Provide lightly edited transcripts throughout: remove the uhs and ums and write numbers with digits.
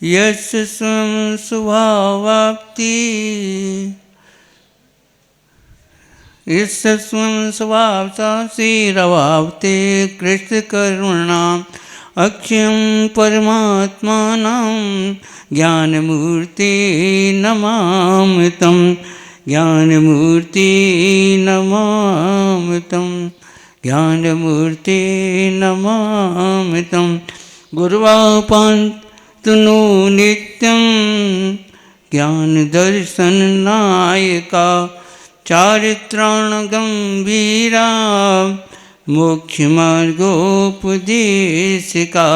यस्य स्वं स्वभावाप्ति यस्य स्वं स्वभावसाक्षीरभावते कृष्णकरुणाम् अक्षयं परमात्मानं ज्ञानमूर्ति नमामि तं ज्ञानमूर्ति नमामि तं ज्ञानमूर्ति नमामि तं गुरुवापन्तु नित्यं ज्ञानदर्शननायका चारित्राण गंभीरा मोक्षमार्गोपदेशिका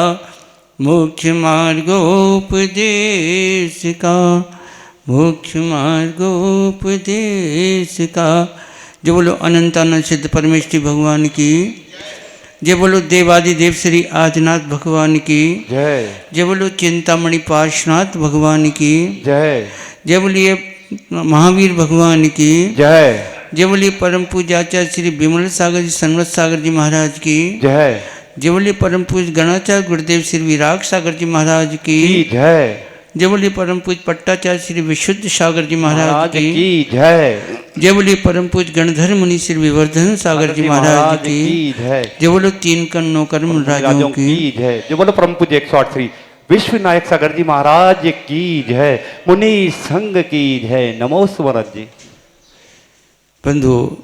मोक्षमार्गोपदेशिका मोक्षमार्गोपदेशिका। जो बोलो अनंतानंद सिद्ध परमेश्वरी भगवान की जय। बोलो देवादिदेव श्री आदिनाथ भगवान की जय। जय बोलो चिंतामणि पार्श्वनाथ भगवान की जय। जय बोलिए महावीर भगवान की जय। जय बोलिए परम पूज्याचार्य श्री विमल सागर जी सन्मत सागर जी महाराज की जय। जय बोलिए परम पूज्य गणाचार्य गुरुदेव श्री विराग सागर जी महाराज की जय। जय बोलिए परम पूज्य पट्टाचार्य श्री विशुद्ध सागर जी महाराज की जय। जय बोलिए परम पूज्य गणधर मुनि श्री विवर्धन सागर जी महाराज की जय। जय बोलो तीन कन्नों कर्म राजों की जय। जय बोलो परम पूज्य 108 श्री विश्वनायक सागर जी महाराज की जय। मुनि संघ की जय। नमो स्वराज जी। बंधु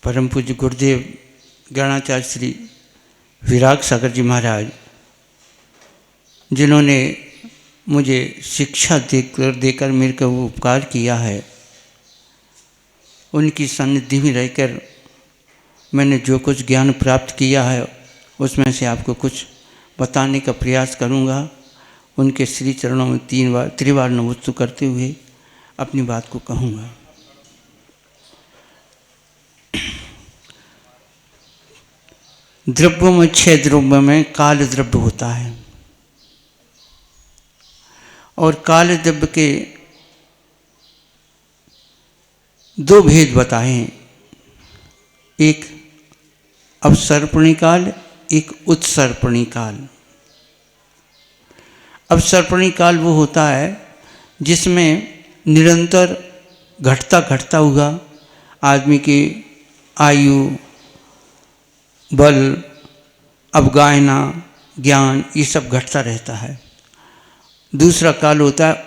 परम पूज्य गुरुदेव गणाचार्य श्री विराग सागर जी महाराज जिन्होंने मुझे शिक्षा देकर मेरे को वो उपकार किया है, उनकी सानिध्य में रहकर मैंने जो कुछ ज्ञान प्राप्त किया है उसमें से आपको कुछ बताने का प्रयास करूंगा। उनके श्री चरणों में त्रिवार नमस्ते करते हुए अपनी बात को कहूँगा। द्रव्यों में 6 द्रव्य में काल द्रव्य होता है और काल द्रव्य के 2 भेद बताए हैं, एक अवसर्पणी काल, एक उत्सर्पणी काल। अवसर्पणी काल वो होता है जिसमें निरंतर घटता हुआ आदमी की आयु, बल, अवगाहना, ज्ञान ये सब घटता रहता है। दूसरा काल होता है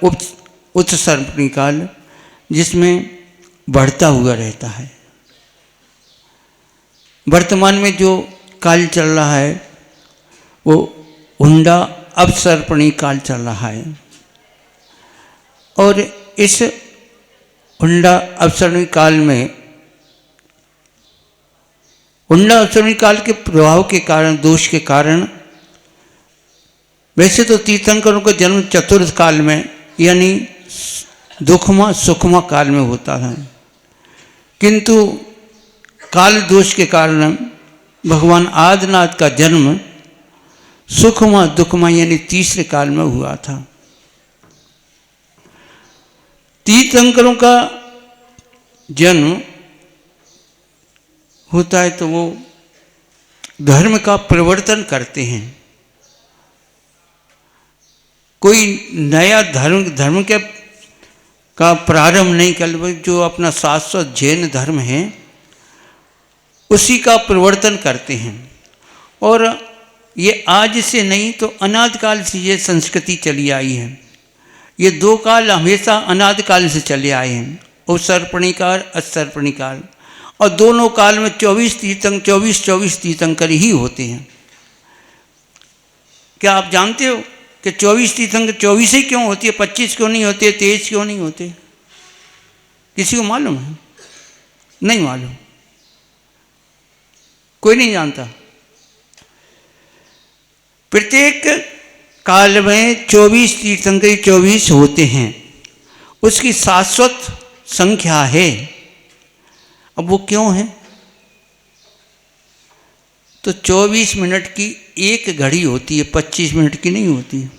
उत्सर्पणी काल जिसमें बढ़ता हुआ रहता है। वर्तमान में जो काल चल रहा है वो हुंडा अवसर्पणी काल चल रहा है और इस हुंडा अवसर्पणी काल में हुंडा अवसर्पणी काल के प्रभाव के कारण, दोष के कारण, वैसे तो तीर्थंकरों का जन्म चतुर्थ काल में यानी दुखमा सुखमा काल में होता है, किंतु काल दोष के कारण भगवान आदिनाथ का जन्म सुखमा दुखमा यानी तीसरे काल में हुआ था। तीर्थंकरों का जन्म होता है तो वो धर्म का परिवर्तन करते हैं। कोई नया धर्म का प्रारंभ नहीं कर, जो अपना शाश्वत जैन धर्म है उसी का परिवर्तन करते हैं। और ये आज से नहीं तो अनादिकाल से ये संस्कृति चली आई है। ये 2 काल हमेशा अनादिकाल से चले आए हैं, उत्सर्पणी काल, उत्सर्पणी काल, और दोनों काल में 24 तीर्थंकर ही होते हैं। क्या आप जानते हो कि 24 तीर्थंकर 24 ही क्यों होती है, 25 क्यों नहीं होते, 23 क्यों नहीं होते? किसी को मालूम है? नहीं मालूम, कोई नहीं जानता। प्रत्येक काल में 24 तीर्थंकर 24 होते हैं, उसकी शाश्वत संख्या है। अब वो क्यों है? तो 24 मिनट की एक घड़ी होती है, 25 मिनट की नहीं होती।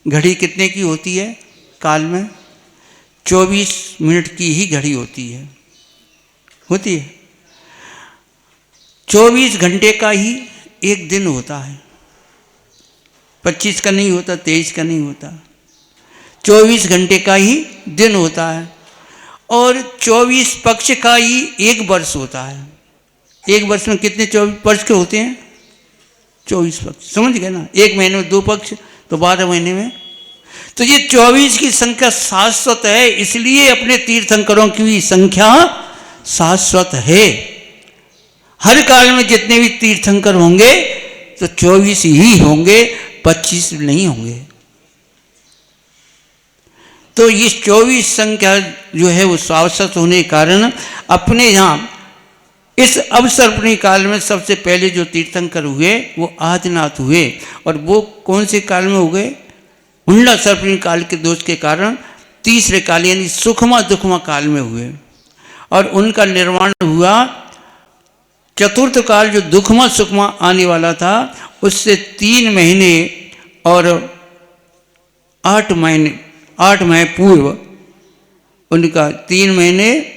घड़ी कितने की होती है काल में? 24 मिनट की ही घड़ी होती है। 24 घंटे का ही एक दिन होता है। 25 का नहीं होता, 23 का नहीं होता, 24 घंटे का ही दिन होता है। और 24 पक्ष का ही एक वर्ष होता है। एक वर्ष में कितने 24 वर्ष के होते हैं? 24 पक्ष, समझ गए ना। एक महीने में 2 पक्ष, तो 12 महीने में। तो ये 24 की संख्या शाश्वत है, इसलिए अपने तीर्थंकरों की भी संख्या शाश्वत है। हर काल में जितने भी तीर्थंकर होंगे तो 24 ही होंगे, 25 नहीं होंगे। तो इस 24 संख्या जो है वो शाश्वत होने के कारण अपने यहाँ इस अवसर्पणी काल में सबसे पहले जो तीर्थंकर हुए वो आदिनाथ हुए। और वो कौन से काल में हो गए? हुंडा सर्पणी काल के दोष के कारण तीसरे काल यानी सुखमा दुखमा काल में हुए। और उनका निर्माण हुआ चतुर्थ काल जो दुखमा सुखमा आने वाला था उससे 3 महीने और 8 महीने पूर्व उनका 3 महीने,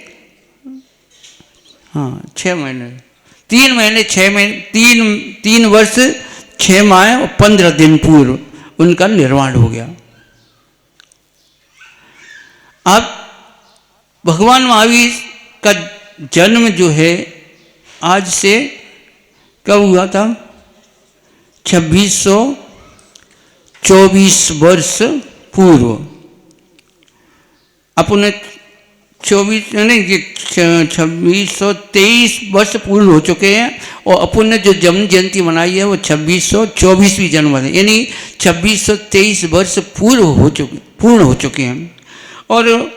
हाँ 6 महीने, 3 महीने 6 महीने 3 वर्ष 6 माह और 15 दिन पूर्व उनका निर्माण हो गया। अब भगवान महावीर का जन्म जो है आज से कब हुआ था? 2624 वर्ष पूर्व। अपने 2623 वर्ष पूर्ण हो चुके हैं और अपन ने जो जन्म जयंती मनाई है वो 2624वीं जन्म है, यानी 2623 वर्ष पूर्ण हो चुके हैं। और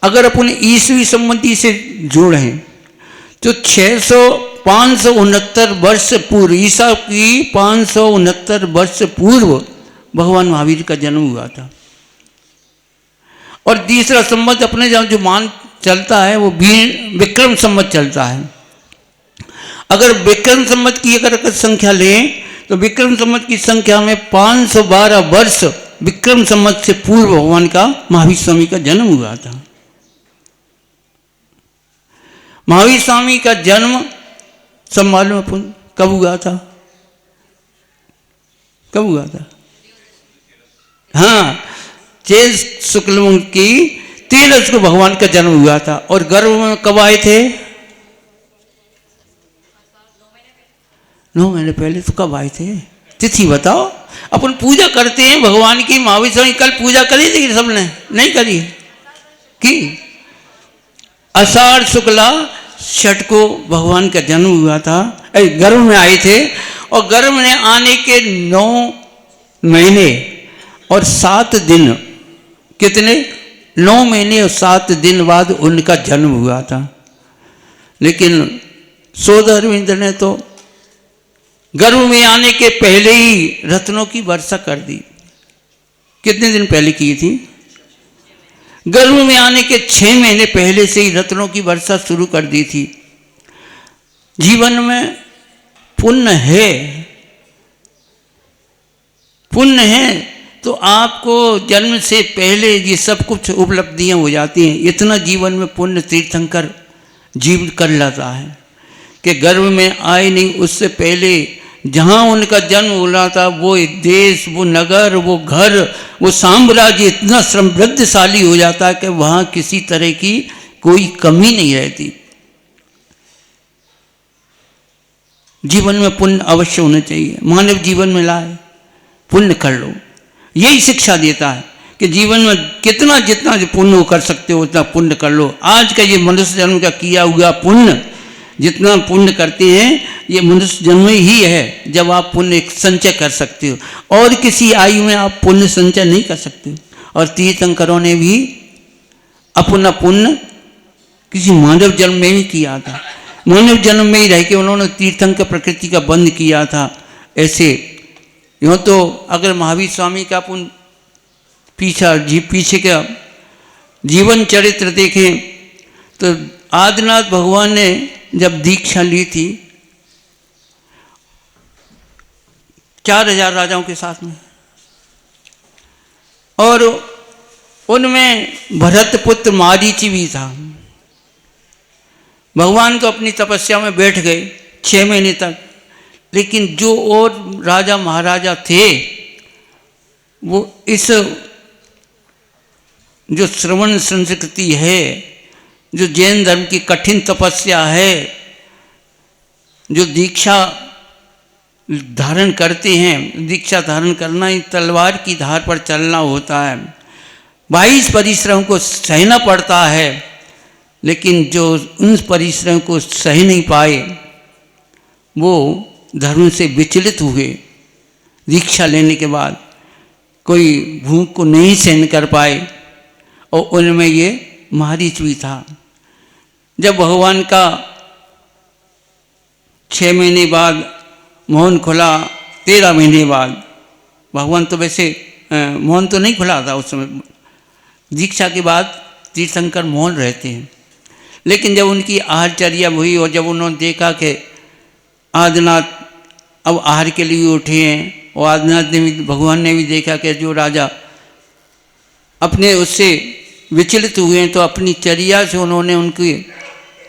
अगर अपन ईसवी संबंधी से जोड़ें तो 569 वर्ष पूर्व, ईसा की 569 वर्ष पूर्व भगवान महावीर का जन्म हुआ था। और तीसरा संवत अपने जो मान चलता है वो विक्रम संवत चलता है। अगर विक्रम संवत की अगर संख्या लें तो विक्रम संवत की संख्या में 512 वर्ष विक्रम संवत से पूर्व भगवान का महावीर स्वामी का जन्म हुआ था। महावीर स्वामी का जन्म सब मालूम अपन कब हुआ था? कब हुआ था? हाँ, चैत शुक्ल की 13 को भगवान का जन्म हुआ था। और गर्भ में कब आए थे? 9 महीने पहले। तो कब आए थे? तिथि बताओ। अपन पूजा करते हैं भगवान की, महावीर स्वामी कल पूजा करी थी सबने? नहीं करी की? आषाढ़ शुक्ला 6 को भगवान का जन्म हुआ था, गर्भ में आए थे। और गर्भ में आने के 9 महीने और 7 दिन, कितने? 9 महीने और 7 दिन बाद उनका जन्म हुआ था। लेकिन सोदरविंद ने तो गर्भ में आने के पहले ही रत्नों की वर्षा कर दी। कितने दिन पहले की थी? गर्भ में आने के 6 महीने पहले से ही रत्नों की वर्षा शुरू कर दी थी। जीवन में पुण्य है तो आपको जन्म से पहले ये सब कुछ उपलब्धियां हो जाती हैं। इतना जीवन में पुण्य तीर्थंकर जीवन कर लेता है कि गर्भ में आए नहीं उससे पहले जहाँ उनका जन्म हो रहा था वो देश, वो नगर, वो घर, वो साम्राज्य इतना समृद्धशाली हो जाता है कि वहाँ किसी तरह की कोई कमी नहीं रहती। जीवन में पुण्य अवश्य होना चाहिए। मानव जीवन में लाए पुण्य कर लो, यही शिक्षा देता है कि जीवन में जितना पुण्य कर सकते हो उतना पुण्य कर लो। आज का ये मनुष्य जन्म का किया हुआ पुण्य, जितना पुण्य करते हैं ये मनुष्य जन्म ही है जब आप पुण्य संचय कर सकते हो, और किसी आयु में आप पुण्य संचय नहीं कर सकते हो। और तीर्थंकरों ने भी अपना पुण्य किसी मानव जन्म में ही किया था। मानव जन्म में ही रह के उन्होंने तीर्थंकर प्रकृति का बंध किया था। ऐसे यूँ तो अगर महावीर स्वामी का अपन पीछे का जीवन चरित्र देखें तो आदिनाथ भगवान ने जब दीक्षा ली थी 4000 राजाओं के साथ में, और उनमें भरत पुत्र मारीची भी था। भगवान तो अपनी तपस्या में बैठ गए 6 महीने तक, लेकिन जो और राजा महाराजा थे वो इस जो श्रवण संस्कृति है, जो जैन धर्म की कठिन तपस्या है, जो दीक्षा धारण करते हैं, दीक्षा धारण करना ही तलवार की धार पर चलना होता है। 22 परिश्रम को सहना पड़ता है, लेकिन जो उन परिश्रम को सह नहीं पाए वो धर्म से विचलित हुए। दीक्षा लेने के बाद कोई भूख को नहीं सहन कर पाए, और उनमें ये मारीच भी था। जब भगवान का 6 महीने बाद मौन खुला, 13 महीने बाद, भगवान तो वैसे मौन तो नहीं खुला था उस समय, दीक्षा के बाद तीर्थंकर मौन रहते हैं। लेकिन जब उनकी आहारचर्या हुई और जब उन्होंने देखा कि आदिनाथ अब आहार के लिए उठे हैं, और आदिनाथ ने भी, भगवान ने भी देखा कि जो राजा अपने उससे विचलित हुए हैं, तो अपनी चर्या से उन्होंने उनकी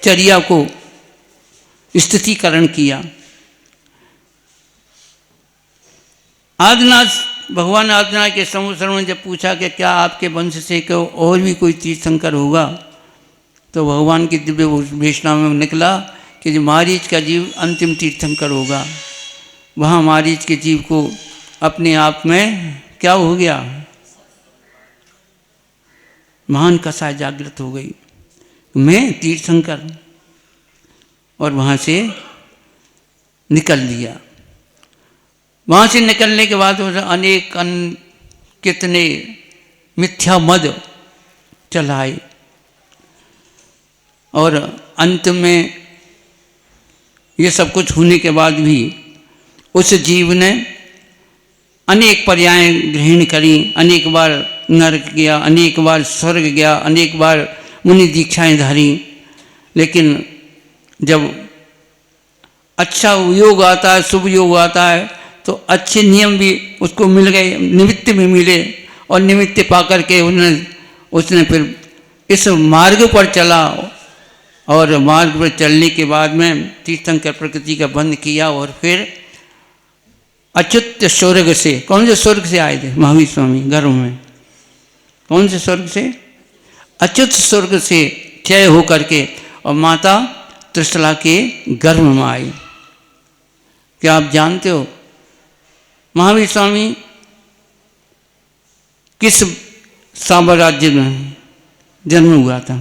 चर्या को स्थितिकरण किया। आदिनाथ, भगवान आदिनाथ के समुद्र में जब पूछा कि क्या आपके वंश से को और भी कोई तीर्थंकर होगा, तो भगवान की दिव्य वेशना में निकला कि जो मारीच का जीव अंतिम तीर्थंकर होगा। वहाँ मारीच के जीव को अपने आप में क्या हो गया, महान कसाय जागृत हो गई, मैं तीर्थंकर, और वहाँ से निकल लिया। वहाँ से निकलने के बाद अनेक कितने मिथ्या मद चलाए, और अंत में ये सब कुछ होने के बाद भी उस जीव ने अनेक पर्याय ग्रहण करी, अनेक बार नरक गया, अनेक बार स्वर्ग गया, अनेक बार मुनि दीक्षाएं धारी, लेकिन जब अच्छा योग आता है, शुभ योग आता है, तो अच्छे नियम भी उसको मिल गए, निमित्त भी मिले, और निमित्त पा करके उसने फिर इस मार्ग पर चला, और मार्ग पर चलने के बाद में तीर्थंकर प्रकृति का बंध किया, और फिर अच्युत स्वर्ग से, कौन से स्वर्ग से आए थे महावीर स्वामी गर्भ में, कौन से स्वर्ग से, अच्युत स्वर्ग से क्षय हो करके और माता त्रिशला के गर्भ में आए। क्या आप जानते हो महावीर स्वामी किस साम्राज्य में जन्म हुआ था?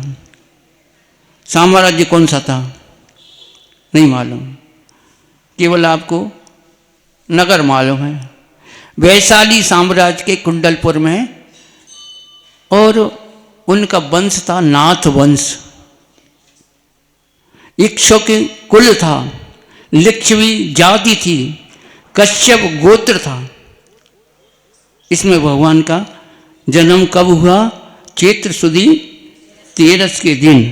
साम्राज्य कौन सा था नहीं मालूम, केवल आपको नगर मालूम है। वैशाली साम्राज्य के कुंडलपुर में, और उनका वंश था नाथ वंश, इक्ष्वाकु के कुल था, लिच्छवी जाति थी, कश्यप गोत्र था। इसमें भगवान का जन्म कब हुआ? चैत्र सुदी 13 के दिन,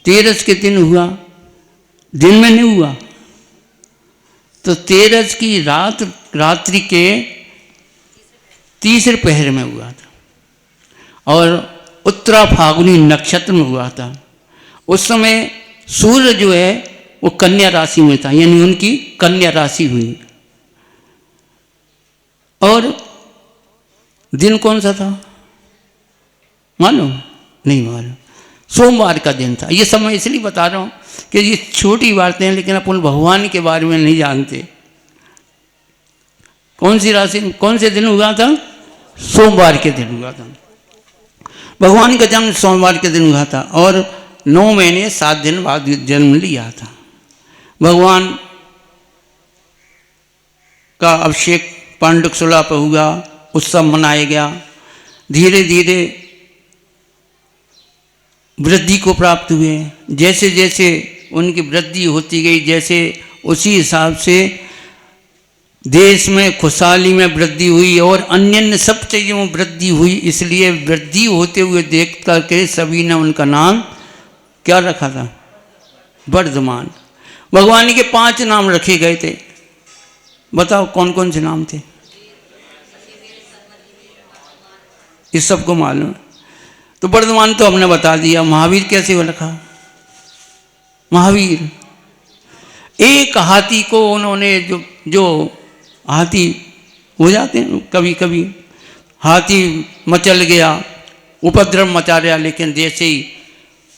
13 के दिन हुआ, दिन में नहीं हुआ, तो 13 की रात्रि के तीसरे पहर में हुआ था, और उत्तरा फागुनी नक्षत्र में हुआ था। उस समय सूर्य जो है वो कन्या राशि में था, यानी उनकी कन्या राशि हुई। और दिन कौन सा था मालूम? नहीं मालूम। सोमवार का दिन था। ये सब मैं इसलिए बता रहा हूँ कि ये छोटी बातें हैं, लेकिन अपन भगवान के बारे में नहीं जानते। कौन सी राशि, कौन से दिन हुआ था? सोमवार के दिन हुआ था। भगवान का जन्म सोमवार के दिन हुआ था, और 9 महीने 7 दिन बाद जन्म लिया था। भगवान का अभिषेक पांडुकशूला पर हुआ, उत्सव मनाया गया। धीरे धीरे वृद्धि को प्राप्त हुए। जैसे जैसे उनकी वृद्धि होती गई, जैसे उसी हिसाब से देश में खुशहाली में वृद्धि हुई, और अन्य सब चीज़ों में वृद्धि हुई। इसलिए वृद्धि होते हुए देख करके सभी ने उनका नाम क्या रखा था? वर्धमान। भगवान के 5 नाम रखे गए थे। बताओ कौन कौन से नाम थे? इस सबको मालूम है। तो वर्धमान तो हमने बता दिया। महावीर कैसे हो रखा? महावीर एक हाथी को उन्होंने जो हाथी हो जाते हैं कभी कभी, हाथी मचल गया, उपद्रव मचा रहा, लेकिन जैसे ही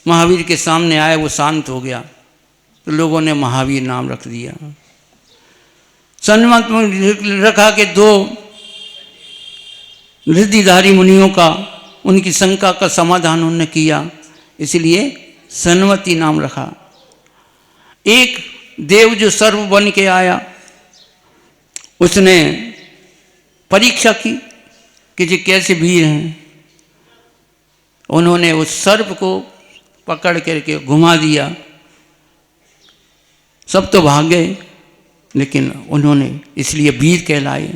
महावीर के सामने आया वो शांत हो गया, तो लोगों ने महावीर नाम रख दिया। सन्मत में रखा के दो रिद्धिधारी मुनियों का, उनकी शंका का समाधान उन्होंने किया, इसलिए सन्मति नाम रखा। एक देव जो सर्व बन के आया, उसने परीक्षा की कि ये कैसे वीर हैं। उन्होंने उस सर्प को पकड़ करके घुमा दिया, सब तो भाग गए, लेकिन उन्होंने इसलिए वीर कहलाए।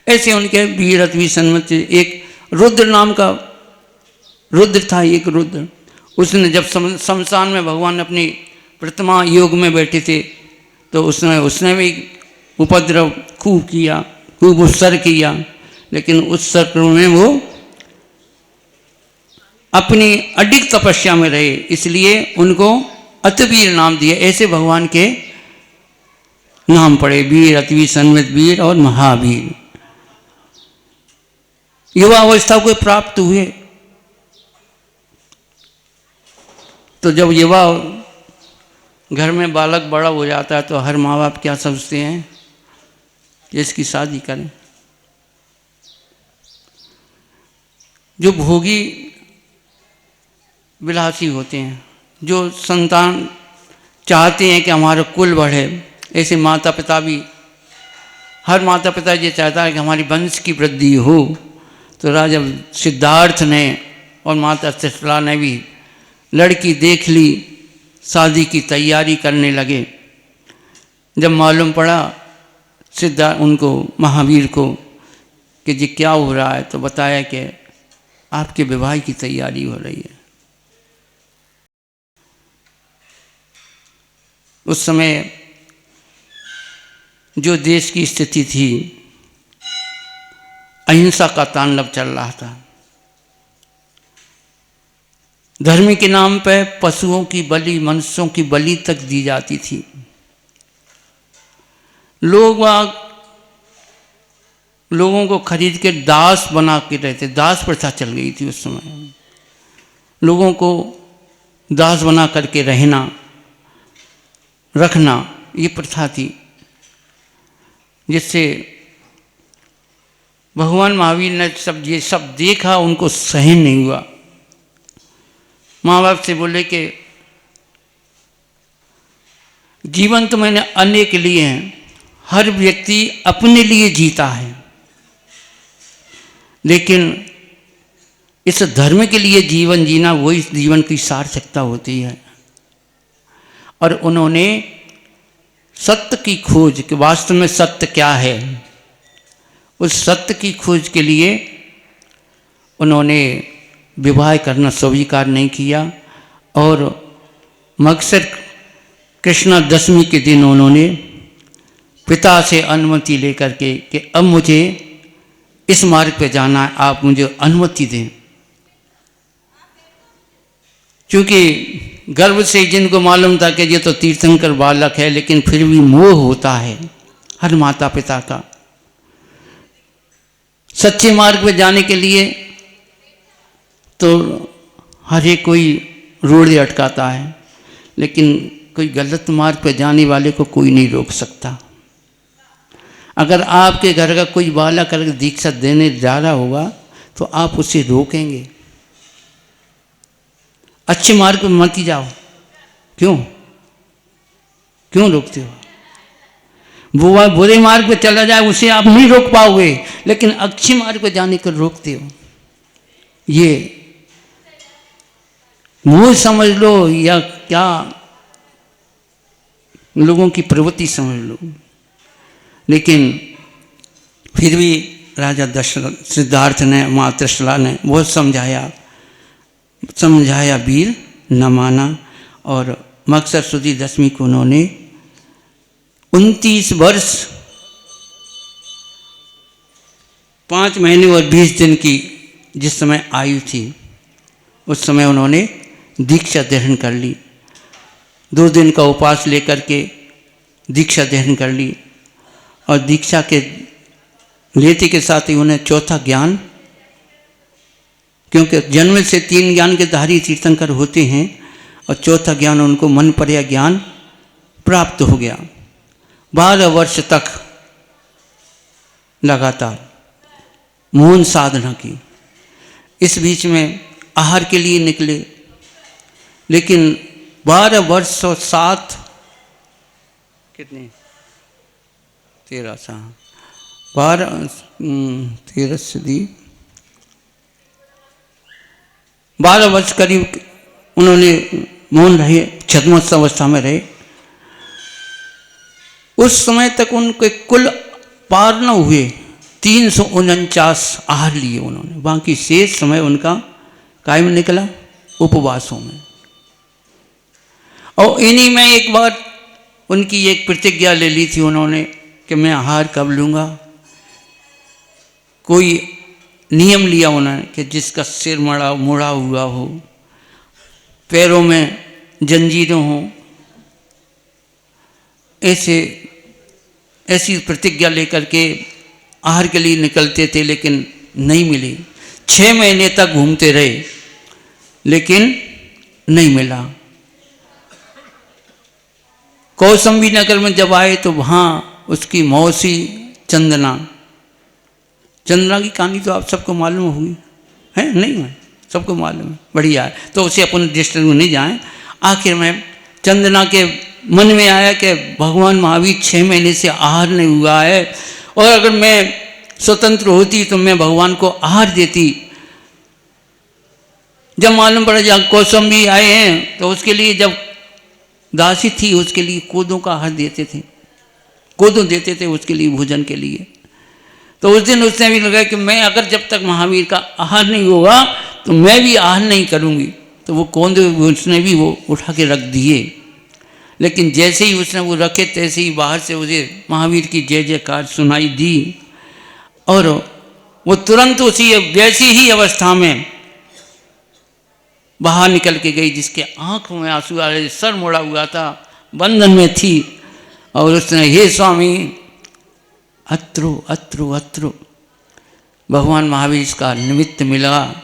ऐसे उनके वीर अति सन्मत। एक रुद्र नाम का रुद्र था, एक रुद्र, उसने जब शमशान में भगवान अपनी प्रतिमा योग में बैठे थे, तो उसने भी उपद्रव खूब किया, खूब उत्सर्ग किया, लेकिन उत्सर्ग में वो अपनी अडिग तपस्या में रहे, इसलिए उनको अतिवीर नाम दिया। ऐसे भगवान के नाम पड़े, वीर, अतिवीर, सन्मत वीर और महावीर। युवा अवस्था को प्राप्त हुए, तो जब युवा घर में बालक बड़ा हो जाता है तो हर माँ बाप क्या समझते हैं कि इसकी शादी करें। जो भोगी विलासी होते हैं, जो संतान चाहते हैं कि हमारा कुल बढ़े, ऐसे माता पिता भी, हर माता पिता ये चाहता है कि हमारी वंश की वृद्धि हो। तो राजा सिद्धार्थ ने और माता त्रिशला ने भी लड़की देख ली, शादी की तैयारी करने लगे। जब मालूम पड़ा सिद्धार्थ उनको, महावीर को, कि जी क्या हो रहा है, तो बताया कि आपके विवाह की तैयारी हो रही है। उस समय जो देश की स्थिति थी, अहिंसा का तांडव चल रहा था। धर्म के नाम पे पशुओं की बलि, मनुष्यों की बलि तक दी जाती थी। लोगों को खरीद के दास बना के रहते, दास प्रथा चल गई थी उस समय। लोगों को दास बना करके रखना ये प्रथा थी, जिससे भगवान महावीर ने ये सब देखा, उनको सहन नहीं हुआ। माँ बाप से बोले कि जीवन तो मैंने अनेक लिए हैं, हर व्यक्ति अपने लिए जीता है, लेकिन इस धर्म के लिए जीवन जीना वही जीवन की सार्थकता होती है। और उन्होंने सत्य की खोज, कि वास्तव में सत्य क्या है, उस सत्य की खोज के लिए उन्होंने विवाह करना स्वीकार नहीं किया। और मकसद कृष्णा दशमी के दिन उन्होंने पिता से अनुमति लेकर के कि अब मुझे इस मार्ग पे जाना है, आप मुझे अनुमति दें। क्योंकि गर्भ से जिनको मालूम था कि ये तो तीर्थंकर बालक है, लेकिन फिर भी मोह होता है हर माता पिता का। सच्चे मार्ग पे जाने के लिए तो हर एक कोई रोड़े अटकाता है, लेकिन कोई गलत मार्ग पे जाने वाले को कोई नहीं रोक सकता। अगर आपके घर का कोई बालक अगर दीक्षा देने जा रहा होगा तो आप उसे रोकेंगे, अच्छे मार्ग पर मत ही जाओ। क्यों रोकते हो? वो बुरे मार्ग पे चला जाए उसे आप नहीं रोक पाओगे, लेकिन अच्छे मार्ग पे जाने को रोकते हो। ये मोह समझ लो या क्या लोगों की प्रवृत्ति समझ लो, लेकिन फिर भी राजा सिद्धार्थ ने, माँ त्रिशला ने बहुत समझाया, वीर न माना। और मकसद सुदी दशमी को उन्होंने 29 वर्ष 5 महीने और 20 दिन की जिस समय आयु थी, उस समय उन्होंने दीक्षा ग्रहण कर ली। 2 दिन का उपवास लेकर के दीक्षा ग्रहण कर ली, और दीक्षा के लेते के साथ ही उन्हें चौथा ज्ञान क्योंकि जन्म से 3 ज्ञान के धारी तीर्थंकर होते हैं और चौथा ज्ञान उनको मन पर्या ज्ञान प्राप्त हो गया। 12 वर्ष तक लगातार मौन साधना की। इस बीच में आहार के लिए निकले, लेकिन 12 वर्ष और 7 कितने 13 सा 12 13 सदी 12 वर्ष करीब उन्होंने मौन रहे, छद्मोत्सव अवस्था में रहे। उस समय तक उनके कुल पार न हुए 349 आहार लिए उन्होंने। बाकी शेष समय उनका काय में निकला, उपवासों में। और इन्हीं में एक बार उनकी एक प्रतिज्ञा ले ली थी उन्होंने कि मैं आहार कब लूँगा। कोई नियम लिया उन्होंने कि जिसका सिर मुड़ा हुआ हो, पैरों में जंजीरें हों, ऐसी प्रतिज्ञा लेकर के आहार के लिए निकलते थे, लेकिन नहीं मिली। 6 महीने तक घूमते रहे, लेकिन नहीं मिला। कौसंबी नगर में जब आए तो वहाँ उसकी मौसी चंदना की कहानी तो आप सबको मालूम होगी, है नहीं? है सबको मालूम है, बढ़िया है, तो उसे अपन डिस्टर्ब में नहीं जाएं। आखिर में चंदना के मन में आया कि भगवान महावीर 6 महीने से आहार नहीं हुआ है, और अगर मैं स्वतंत्र होती तो मैं भगवान को आहार देती। जब मालूम पड़ा जब कौसंबी आए हैं तो उसके लिए, जब दासी थी उसके लिए कोदों का आहार देते थे, कोदों देते थे उसके लिए भोजन के लिए। तो उस दिन उसने भी लगा कि मैं अगर जब तक महावीर का आहार नहीं होगा तो मैं भी आहार नहीं करूँगी। तो वो कोदे उसने भी वो उठा के रख दिए, लेकिन जैसे ही उसने वो रखे तैसे ही बाहर से उसे महावीर की जय जयकार सुनाई दी, और वो तुरंत उसी वैसी ही अवस्था में बाहर निकल के गई, जिसके आंखों में आंसू आ रहे, सर मोड़ा हुआ था, बंधन में थी, और उसने हे स्वामी अत्रो अत्रो अत्रो। भगवान महावीर का निमित्त मिला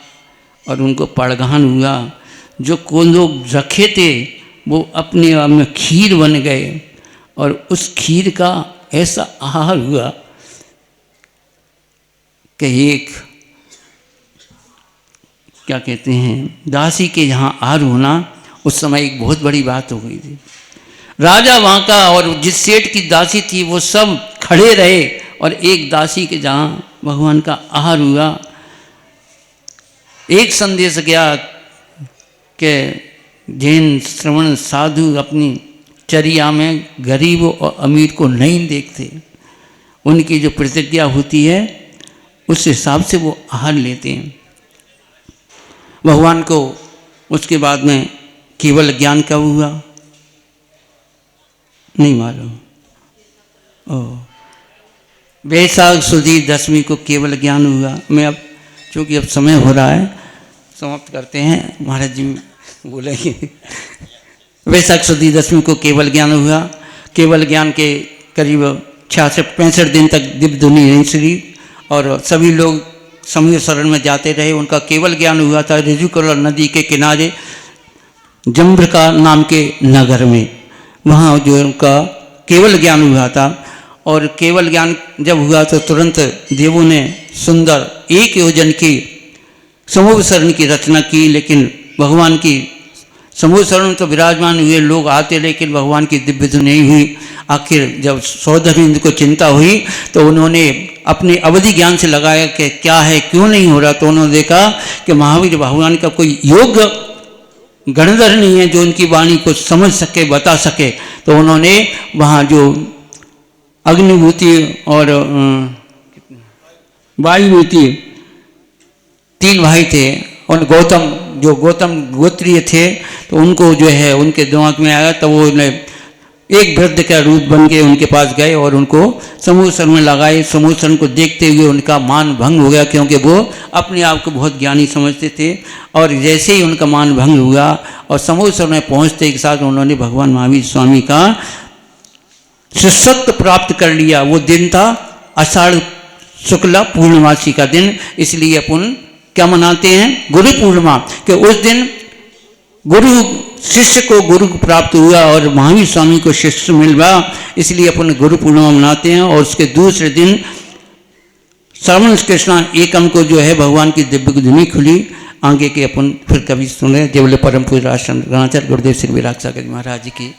और उनको पड़गान हुआ। जो को लोग रखे थे वो अपने आप में खीर बन गए, और उस खीर का ऐसा आहार हुआ कि एक क्या कहते हैं दासी के यहाँ आहार होना उस समय एक बहुत बड़ी बात हो गई थी। राजा वहाँ का और जिस सेठ की दासी थी वो सब खड़े रहे, और एक दासी के जहाँ भगवान का आहार हुआ। एक संदेश गया कि जैन श्रवण साधु अपनी चर्या में गरीब और अमीर को नहीं देखते, उनकी जो प्रतिज्ञा होती है उस हिसाब से वो आहार लेते हैं। भगवान को उसके बाद में केवल ज्ञान कब हुआ नहीं मालूम। वैशाख सुदी 10वीं को केवल ज्ञान हुआ। मैं अब चूँकि अब समय हो रहा है समाप्त करते हैं, महाराज जी बोलेंगे। वैशाख सुदी 10वीं को केवल ज्ञान हुआ। केवल ज्ञान के करीब 66-65 दिन तक दिव्य धुनी नहीं सुनी, और सभी लोग समुद्र शरण में जाते रहे। उनका केवल ज्ञान हुआ था ऋजुकुला नदी के किनारे जम्भका नाम के नगर में, वहाँ जो उनका केवल ज्ञान हुआ था। और केवल ज्ञान जब हुआ तो तुरंत देवों ने सुंदर 1 योजन की समूह शरण की रचना की, लेकिन भगवान की समूह शरण तो विराजमान हुए, लोग आते, लेकिन भगवान की दिव्य धुन नहीं हुई। आखिर जब सौधर्मिंद को चिंता हुई तो उन्होंने अपने अवधि ज्ञान से लगाया कि क्या है, क्यों नहीं हो रहा। तो उन्होंने देखा कि महावीर भगवान का कोई योग्य गणधर नहीं है जो उनकी वाणी को समझ सके, बता सके। तो उन्होंने वहाँ जो अग्निभूति और वायुभूति 3 भाई थे, और गौतम गोत्रीय थे, तो उनको जो है उनके दिमाग में आया, तो वो एक वृद्ध का रूप बन के उनके पास गए और उनको समूह शरण में लगाए। समूह शरण को देखते हुए उनका मान भंग हो गया, क्योंकि वो अपने आप को बहुत ज्ञानी समझते थे। और जैसे ही उनका मान भंग हुआ और समूह शरण में पहुँचते एक साथ उन्होंने भगवान महावीर स्वामी का शिष्यत्व प्राप्त कर लिया। वो दिन था आषाढ़ शुक्ला पूर्णमासी का दिन, इसलिए अपन क्या मनाते हैं? गुरु पूर्णिमा, कि उस दिन गुरु शिष्य को गुरु प्राप्त हुआ और महावीर स्वामी को शिष्य मिला, इसलिए अपन गुरु पूर्णिमा मनाते हैं। और उसके दूसरे दिन श्रावण कृष्णा एकम को जो है भगवान की दिव्य धुनी खुली। आगे के अपन फिर कभी सुने। जय बोले परम पूज्य राष्ट्र गुरुदेव श्री विराट सागर जी महाराज की।